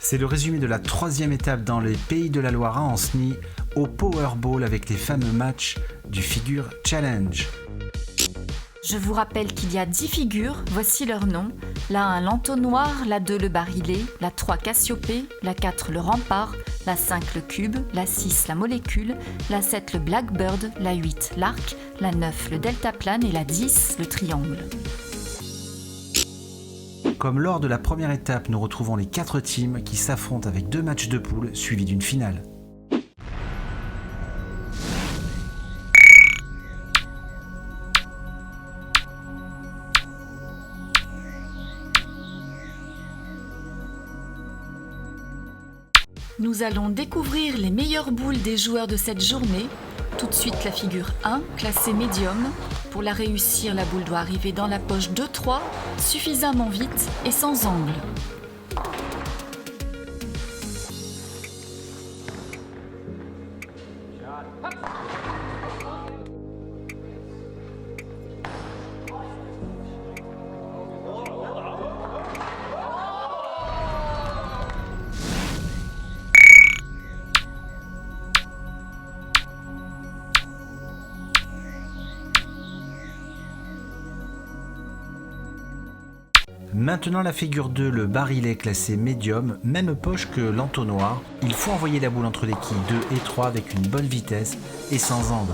C'est le résumé de la 3e étape dans les Pays de la Loire à Ancenis au Powerball avec les fameux matchs du Figure Challenge. Je vous rappelle qu'il y a 10 figures, voici leurs noms. La 1 l'entonnoir, la 2 le barillet, la 3 Cassiopée, la 4 le rempart, la 5 le cube, la 6 la molécule, la 7 le blackbird, la 8 l'arc, la 9 le deltaplane et la 10 le triangle. Comme lors de la première étape, nous retrouvons les 4 teams qui s'affrontent avec 2 matchs de poule suivis d'une finale. Nous allons découvrir les meilleures boules des joueurs de cette journée. Tout de suite la figure 1, classée médium. Pour la réussir, la boule doit arriver dans la poche 2-3, suffisamment vite et sans angle. Maintenant la figure 2, le barillet classé médium, même poche que l'entonnoir. Il faut envoyer la boule entre les quilles 2 et 3 avec une bonne vitesse et sans angle.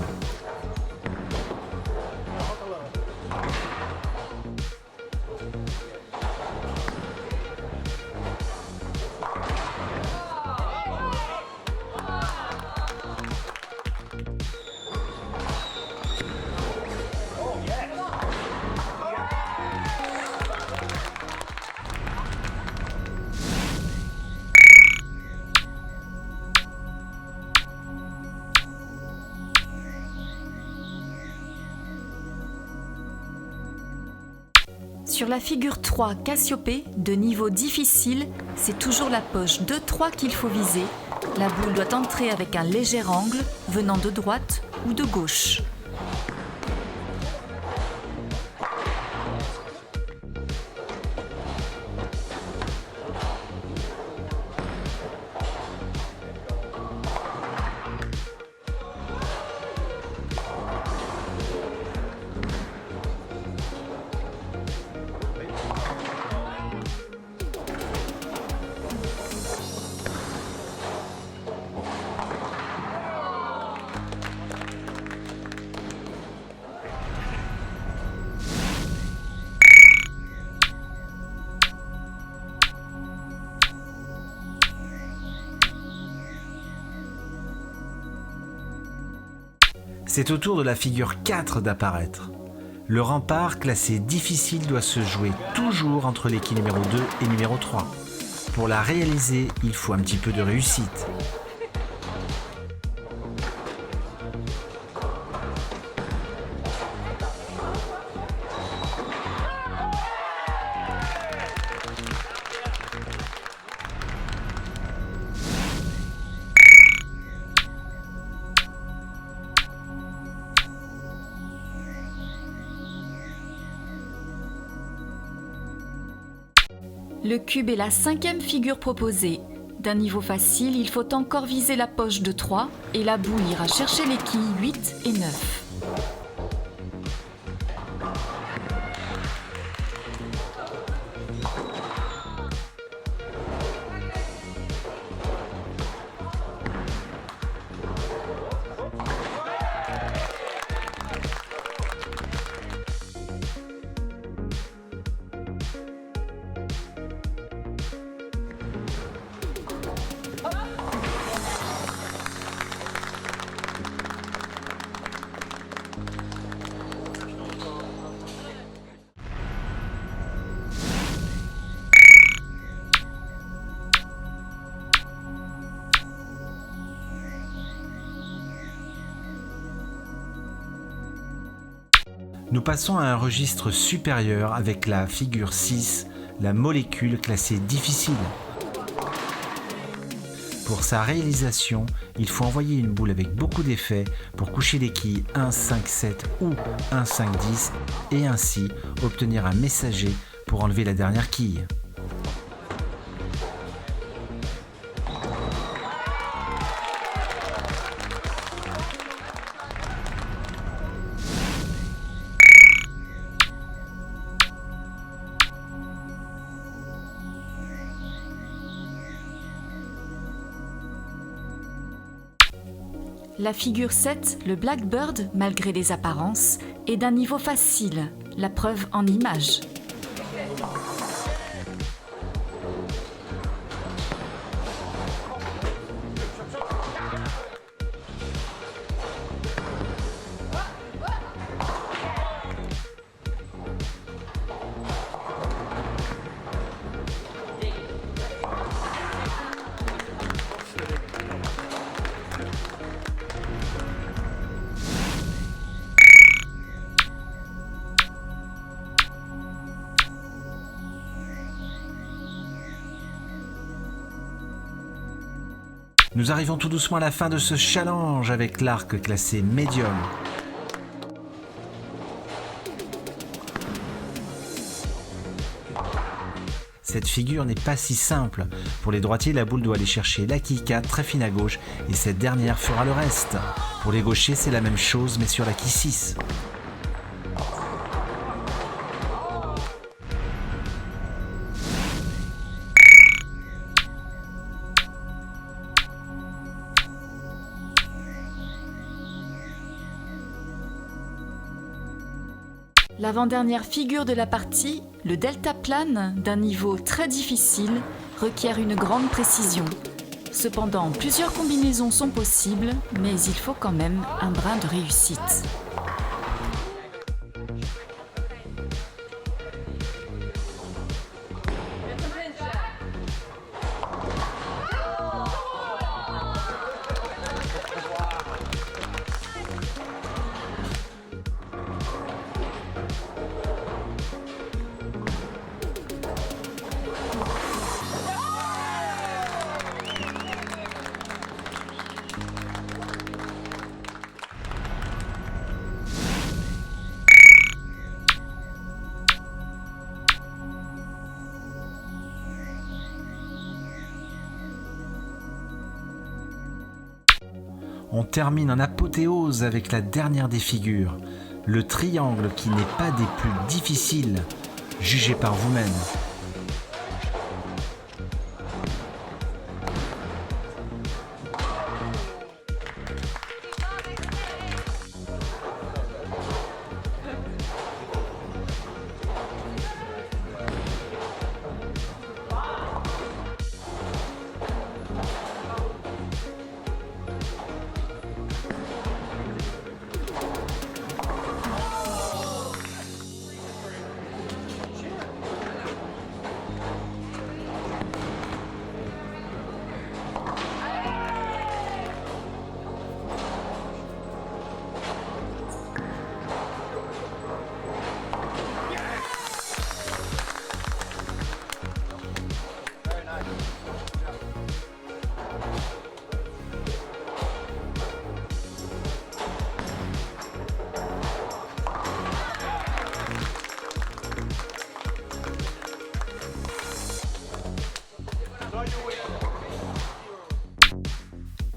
Sur la figure 3 Cassiopée, de niveau difficile, c'est toujours la poche 2-3 qu'il faut viser. La boule doit entrer avec un léger angle venant de droite ou de gauche. C'est au tour de la figure 4 d'apparaître. Le rempart classé difficile doit se jouer toujours entre les quilles numéro 2 et numéro 3. Pour la réaliser, il faut un petit peu de réussite. Le cube est la 5e figure proposée. D'un niveau facile, il faut encore viser la poche de 3 et la boule ira chercher les quilles 8 et 9. Nous passons à un registre supérieur avec la figure 6, la molécule classée difficile. Pour sa réalisation, il faut envoyer une boule avec beaucoup d'effets pour coucher les quilles 1, 5, 7 ou 1, 5, 10 et ainsi obtenir un messager pour enlever la dernière quille. La figure 7, le Blackbird, malgré les apparences, est d'un niveau facile, la preuve en images. Nous arrivons tout doucement à la fin de ce challenge avec l'arc classé médium. Cette figure n'est pas si simple. Pour les droitiers, la boule doit aller chercher la quille 4 très fine à gauche et cette dernière fera le reste. Pour les gauchers, c'est la même chose mais sur la quille 6. L'avant-dernière figure de la partie, le deltaplane, d'un niveau très difficile, requiert une grande précision. Cependant, plusieurs combinaisons sont possibles, mais il faut quand même un brin de réussite. On termine en apothéose avec la dernière des figures, le triangle qui n'est pas des plus difficiles. Jugez par vous-même.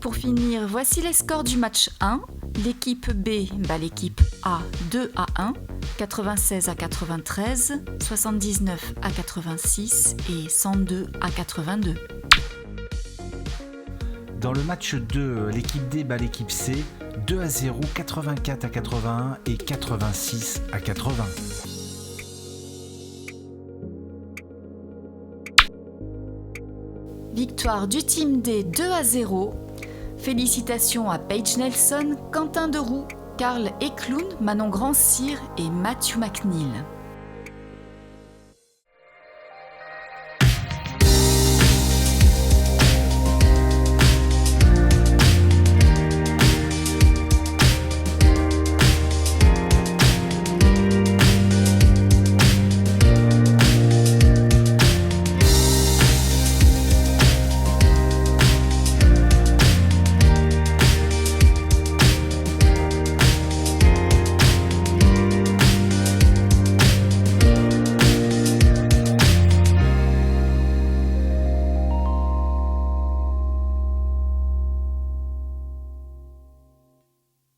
Pour finir, voici les scores du match 1. L'équipe B bat l'équipe A 2-1, 96-93, 79-86 et 102-82. Dans le match 2, l'équipe D bat l'équipe C 2-0, 84-81 et 86-80. Victoire du team D 2-0. Félicitations à Paige Nelson, Quentin Deroux, Karl Eklund, Manon Grandcir et Matthew McNeil.